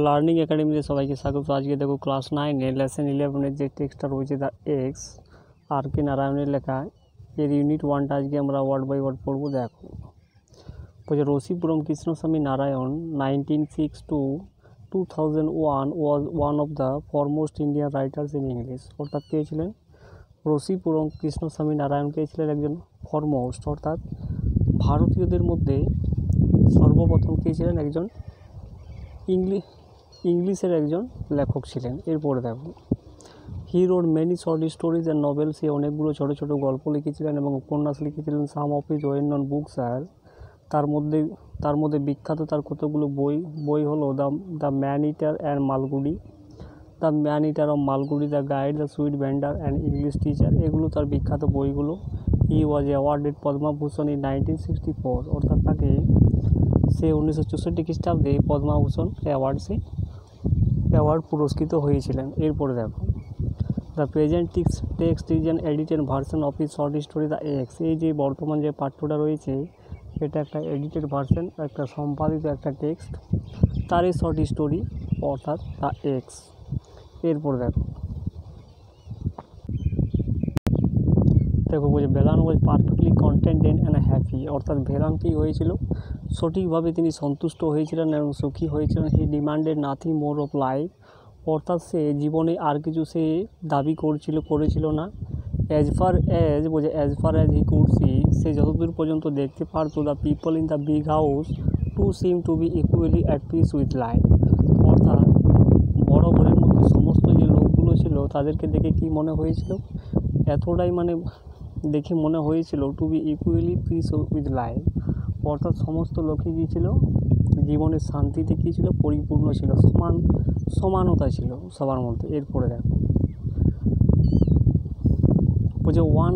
Learning একাডেমিতে সবাইকে স্বাগত। আজকে দেখো ক্লাস 9 লেসন 11 যে টেক্সটটা রয়েছে দ্য এক্স আর কে নারায়ণের লেখা, এর ইউনিট 1টা আজকে আমরা ওয়ার্ড বাই ওয়ার্ড পড়বো। দেখো বলছে রসিপুরম Krishnaswami Narayan 1906 to 2001 was one of the foremost Indian writers in English। অর্থাৎ কে ছিলেন? রসিপুরম কৃষ্ণস্বামী নারায়ণ কে ছিলেন? একজন ফরমোস্ট অর্থাৎ ভারতীয়দের মধ্যে সর্বপ্রথম কে ছিলেন? একজন ইংলিশের একজন লেখক ছিলেন। এরপরে দেখো he wrote many short stories and novels. সে অনেকগুলো ছোটো ছোটো গল্প লিখেছিলেন এবং উপন্যাস লিখেছিলেন। Some of his well known books আর তার মধ্যে বিখ্যাত তার কতগুলো বই হলো the man eater and Malgudi, the man eater of Malgudi, the guide, the sweet vendor and English teacher. এগুলো তার বিখ্যাত বইগুলো। He was awarded Padma Bhushan in 1964। অর্থাৎ তাকে সে 1964 খ্রিস্টাব্দে পদ্মভূষণ অ্যাওয়ার্ড পুরস্কৃত হয়েছিলেন। এরপরে দেখো the present text is an edited version of his short story the x. এই যে বর্তমান যে পাঠ্যটা রয়েছে এটা একটা এডিটেড ভার্সন, একটা সম্পাদিত একটা টেক্সট তার এই শর্ট স্টোরি অর্থাৎ দ্য এক্স। এরপরে দেখো বলছে ভেলান ওয়াজ পারফেক্টলি কন্টেন্টেড অ্যান্ড হ্যাপি। অর্থাৎ ভেলান কী হয়েছিল? সঠিকভাবে তিনি সন্তুষ্ট হয়েছিলেন এবং সুখী হয়েছিলেন। He demanded nothing more of life. অর্থাৎ সে জীবনে আর কিছু সে দাবি করেছিল না। As far as he could see, সে যতদূর পর্যন্ত দেখতে পারতো, the people in the big house to seem to be equally at peace with life. অর্থাৎ বড় ঘরের মধ্যে সমস্ত যে লোকগুলো ছিল তাদেরকে দেখে কি মনে হয়েছিল? এতটাই দেখে মনে হয়েছিল to be equally peace with life. অর্থাৎ সমস্ত লোকই কী ছিল? জীবনের শান্তিতে কী ছিল? পরিপূর্ণ ছিল, সমানতা ছিল সবার মধ্যে। এরপরে দেখো বলছে one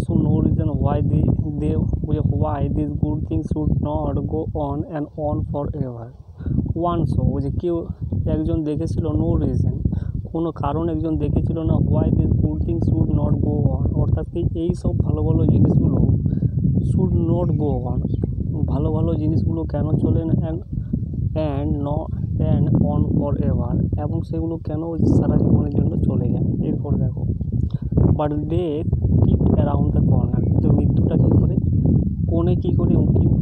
saw no reason why this good things should not go on and on for ever. One saw কেউ একজন দেখেছিল, নো রিজন কোনো কারণ একজন দেখেছিল না, why this good things should not go on. অর্থাৎ কি এই সব ভালো ভালো জিনিসগুলো শুড নট গো অন, ভালো ভালো জিনিসগুলো কেন চলে না, অ্যান্ড অন ফর এভার, এবং সেগুলো কেন সারা জীবনের জন্য চলে যায়। এরপর দেখো but death keep around the corner. কিন্তু মৃত্যুটা কী করে কোণে কী করে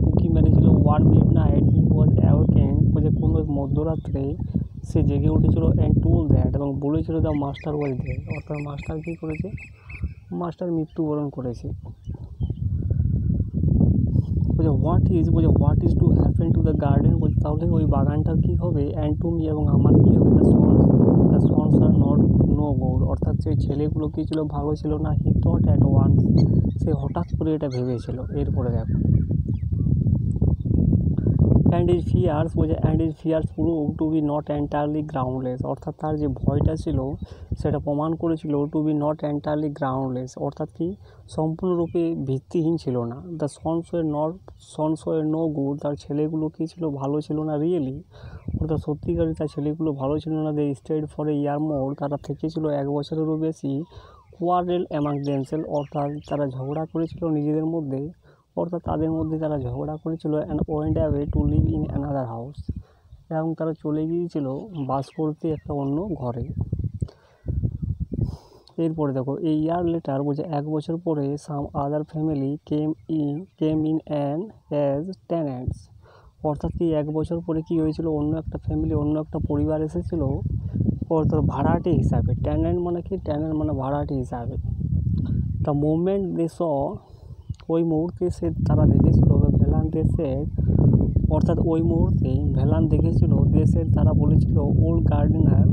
উঁকি মেরেছিল। ওয়ান মিড নাইট হি ওয়াজ অ্যাওয়েকেন্ড। কোনো মধ্যরাত্রে সে জেগে উঠেছিল অ্যান্ড টোল্ড দ্যাট, এবং বলেছিল দ্য মাস্টার ওয়াজ ডেড। অর্থাৎ মাস্টার কী করেছে? মাস্টার মৃত্যুবরণ করেছে। What is to happen to the garden. তাহলে ওই বাগানটার কী হবে? অ্যান্ড টু মি, এবং আমার কী হবে? The sons are not no good. অর্থাৎ সেই ছেলেগুলো কী ছিল? ভালো ছিল না। হি থট অ্যাট ওয়ান্স, সে হঠাৎ করে এটা ভেবেছিল। এরপরে দেখো and his fears prove to be not entirely groundless. অর্থাৎ তার যে ভয়টা ছিল সেটা প্রমাণ করেছিল to be not entirely groundless. অর্থাৎ কি সম্পূর্ণরূপে ভিত্তিহীন ছিল না। The sons were no good, তার ছেলেগুলো কী ছিল? ভালো ছিল না। রিয়েলি অর্থাৎ সত্যিকারই তার ছেলেগুলো ভালো ছিল না। দে স্টেড ফর এ ইয়ার মোর, তারা থেকেছিল 1 বছরেরও বেশি। কোয়ারেল অ্যামাং দেমসেলস, অর্থাৎ তারা ঝগড়া করেছিল নিজেদের মধ্যে, অর্থাৎ তাদের মধ্যে তারা ঝগড়া করেছিল। And went away two live in another house, এবং তারা চলে গিয়েছিল বাস করতে একটা অন্য ঘরে। এরপরে দেখো এই ইয়ার লেটার 1 বছর পরে সাম আদার ফ্যামিলি কেম ইন অ্যাজ টেন্যান্টস। অর্থাৎ কি 1 বছর পরে কী হয়েছিল? অন্য একটা ফ্যামিলি, অন্য একটা পরিবার এসেছিল অর্থাৎ ভাড়াটে হিসাবে। ট্যানেন্ট মানে কি? ট্যানেন্ট মানে ভাড়াটে হিসাবে। দ্য মুভমেন্ট দে স, ওই মুহূর্তে তারা দেখেছিল ভেলান দেশের, অর্থাৎ ওই মুহূর্তে ভেলান দেখেছিল দেশের, তারা বলেছিল ওল্ড গার্ডেনার,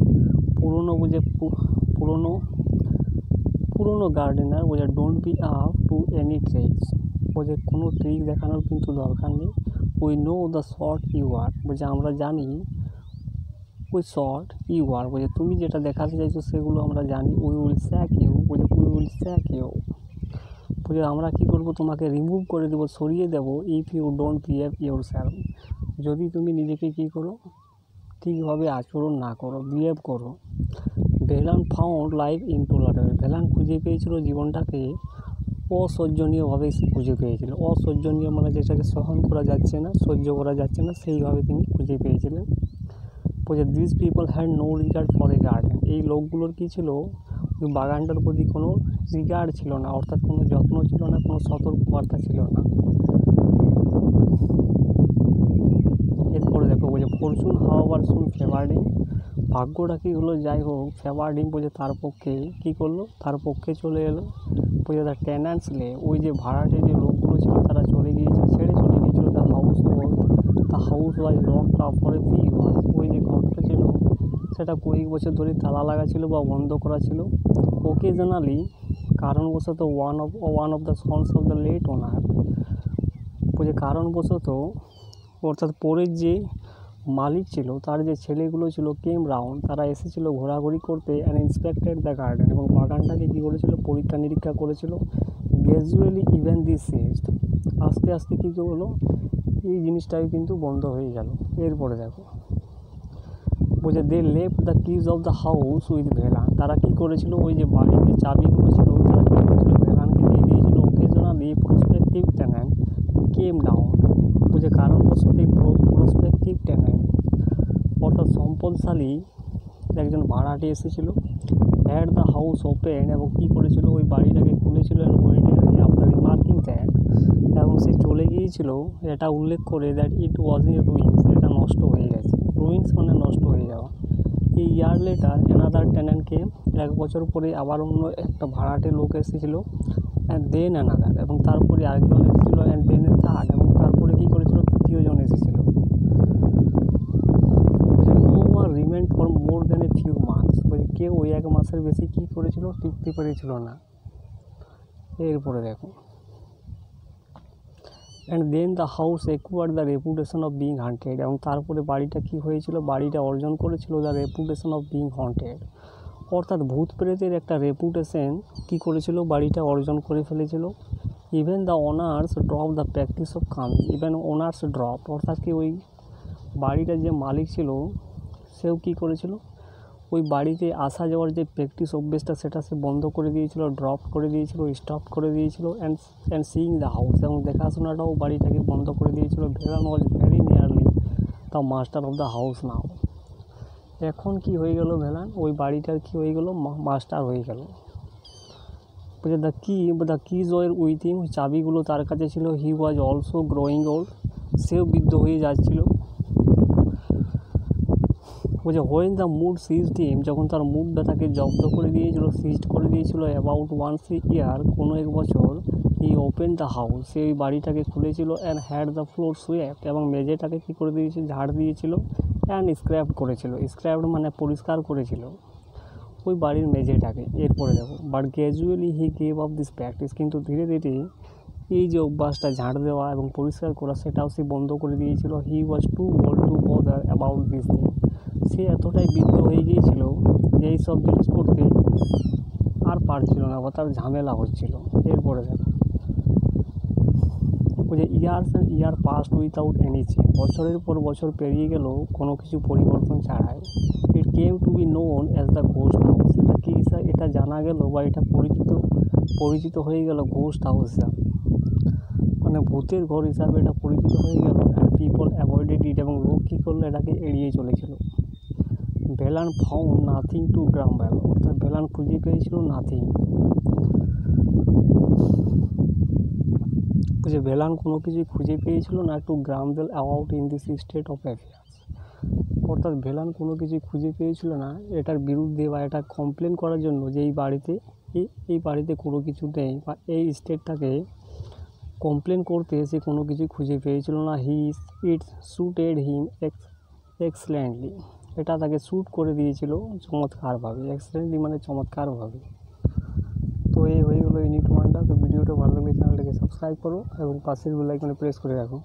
পুরনো gardener don't be up to any tricks. কোনো ট্রিক দেখানোর কিন্তু দরকার নেই। We know the sort you are, আমরা জানি ওই শর্ট ইউ আর, তুমি যেটা দেখাতে চাইছো সেগুলো আমরা জানি। উই উইল স্যাক ইউ, আমরা কী করবো? তোমাকে রিমুভ করে দেবো, সরিয়ে দেবো। If you don't behave yourself, যদি তুমি নিজেকে কী করো? ঠিকভাবে আচরণ না করো, বিহেভ করো। Velan found life intolerable, Velan খুঁজে পেয়েছিল জীবনটাকে অসহ্যনীয়ভাবে সে খুঁজে পেয়েছিল। অসহ্যনীয় মানে যেটাকে সহন করা যাচ্ছে না, সহ্য করা যাচ্ছে না, সেইভাবে তিনি খুঁজে পেয়েছিলেন। বলছে this people had no regard for a garden, এই লোকগুলোর কী ছিল, ওই বাগানটার প্রতি কোনো রিগার্ড ছিল না, অর্থাৎ কোনো যত্ন ছিল না, কোনো সতর্কবার্তা ছিল না। এরপরে দেখো বলছে ফরচুন হাওয়ার সুন ফেভার্ড হিম, ভাগ্যটা কী হলো, যাই হোক ফেভার্ড হিম বলছে তার পক্ষে কী করলো, তার পক্ষে চলে এলো। বলছে দ্য টেন্যান্টস লে, ওই যে ভাড়াটে যে লোকগুলো ছিল তারা চলে গিয়েছে, ছেড়ে চলে গিয়েছিলো। The house was locked up for a few years, ওই যে ঘরটা ছিল সেটা কয়েক বছর ধরে তালা লাগা ছিল বা বন্ধ করা ছিল। ওকেজনালি, কারণবশত one of the sons of the late owner, বলছে কারণবশত অর্থাৎ পরের যে মালিক ছিল তার যে ছেলেগুলো ছিল কেম রাউন্ড, তারা এসেছিলো ঘোরাঘুরি করতে অ্যান্ড ইন্সপেক্টেড দ্য গার্ডেন, এবং বাগানটাকে কী করেছিল, পরীক্ষা নিরীক্ষা করেছিল। গ্র্যাজুয়ালি ইভেন দিস সিজড, আস্তে আস্তে কী হলো, এই জিনিসটাই কিন্তু বন্ধ হয়ে গেল। এরপরে দেখো বলছে they left the keys of the house with Velan, তারা কী করেছিল, ওই যে বাড়ির যে চাবিগুলো ছিল তারা কী করেছিল, ভেলানকে দিয়ে দিয়েছিল। ওকেজনালি প্রসপেক্টিভ টেন্যান্ট কেম ডাউন, বলছে কারণবশত এই প্রসপেক্টিভ টেন্যান্ট অর্থাৎ সম্পদশালী একজন ভাড়াটে এসেছিল। হ্যাড দ্য হাউস ওপেন, এবং কী করেছিল, ওই বাড়িটাকে খুলেছিল আপনার রিমার্কিং দ্যাট, এবং সে চলে গিয়েছিল এটা উল্লেখ করে that it was A ruins, এটা নষ্ট হয়ে গেছে। রুইন্স মানে নষ্ট হয়ে যাওয়া। এই ইয়ার লেটার অ্যানাদার টেন্যান্টকে, এক বছর পরে আবার অন্য একটা ভাড়াটে লোক এসেছিলো। অ্যান্ড দেন অ্যানাদার, এবং তারপরে আরেকজন এসেছিলো। অ্যান্ড দেন থার্ড, এবং তারপরে কী করেছিল, তৃতীয়জন এসেছিলো। No one remained for more than a few months, বলছে কেউ ওই এক মাসের বেশি কী করেছিল, টিকতে পেরেছিল না। এরপরে দেখো and then the house acquired the reputation of being haunted, এবং তারপরে বাড়িটা কী হয়েছিল, বাড়িটা অর্জন করেছিল the reputation of being haunted, অর্থাৎ ভূত প্রেতের একটা রেপুটেশন কী করেছিল, বাড়িটা অর্জন করে ফেলেছিল। Even the owners drop the practice of coming, even owners drop অর্থাৎ কি ওই বাড়িটার যে মালিক ছিল সেও কী করেছিল, ওই বাড়িতে আসা যাওয়ার যে প্র্যাকটিস অভ্যেসটা সেটা সে বন্ধ করে দিয়েছিল, ড্রপ করে দিয়েছিল, স্টপ করে দিয়েছিল। অ্যান্ড সিইং দ্য হাউস, এবং দেখাশোনাটাও বাড়িটাকে বন্ধ করে দিয়েছিল। Velan was very nearly the master of the house now, এখন কি হয়ে গেল, ভেলান ওই বাড়িটার কী হয়ে গেল, মাস্টার হয়ে গেল। বলছে the keys were with him, চাবিগুলো তার কাছে ছিল। He was also growing old, সেও বৃদ্ধ হয়ে যাচ্ছিল। বলছে when the mood seized him, যখন তার মুডটা তাকে জব্দ করে দিয়েছিল, সিজড করে দিয়েছিল। অ্যাবাউট ওয়ান্স এ ইয়ার, কোনো এক বছর। হি ওপেন দ্য হাউস, সে ওই বাড়িটাকে খুলেছিল। অ্যান্ড হ্যাড দ্য ফ্লোর সুয়েপ্ট, এবং মেঝেটাকে কী করে দিয়েছিল, ঝাড় দিয়েছিল। অ্যান্ড স্ক্র্যাপড করেছিল, স্ক্র্যাপড মানে পরিষ্কার করেছিল ওই বাড়ির মেঝেটাকে। এরপরে দেখো but gradually he gave up this practice, কিন্তু ধীরে ধীরে এই যে অভ্যাসটা ঝাড় দেওয়া এবং পরিষ্কার করা সেটাও সে বন্ধ করে দিয়েছিল। He was too old to bother about this thing, সে এতটাই বৃদ্ধ হয়ে গিয়েছিল যে এই সব জিনিস করতে আর পারছিল না বা তার ঝামেলা হচ্ছিল। এরপরে দেখো যে years and year passed without any change, বছরের পর বছর পেরিয়ে গেল কোনো কিছু পরিবর্তন ছাড়াই। It came to be known as the ghost house, এটা কি এটা জানা গেল বা এটা পরিচিত হয়ে গেল ঘোস্ট হাউস হিসাবে, মানে ভূতের ঘর হিসাবে এটা পরিচিত হয়ে গেল। অ্যান্ড পিপল অ্যাভয়েডেড ইট, এবং লোক কী করলো, এটাকে এড়িয়ে চলেছিল। ভেলান ফাউন্ড নাথিং টু গ্রাম্বল, অর্থাৎ ভেলান খুঁজে পেয়েছিল নাথিং, যে ভেলান কোনো কিছুই খুঁজে পেয়েছিল না to grumble about in this state of affairs, অর্থাৎ ভেলান কোনো কিছুই খুঁজে পেয়েছিল না এটার বিরুদ্ধে বা এটা কমপ্লেন করার জন্য যে এই বাড়িতে কোনো কিছু নেই, বা এই স্টেটটাকে কমপ্লেন করতে সে কোনো কিছুই খুঁজে পেয়েছিল না। ইট স্যুটেড হিম এক্সেলেন্টলি, এটা তাকে স্যুট করে দিয়েছিল চমৎকারভাবে। এক্সেলেন্টলি মানে চমৎকারভাবে। তো এই হয়ে গেলো ইউনিট 1টা। তো ভিডিওটা ভালো লাগলে চ্যানেলটাকে সাবস্ক্রাইব করো এবং পাশের বেল আইকনে প্রেস করে রাখো।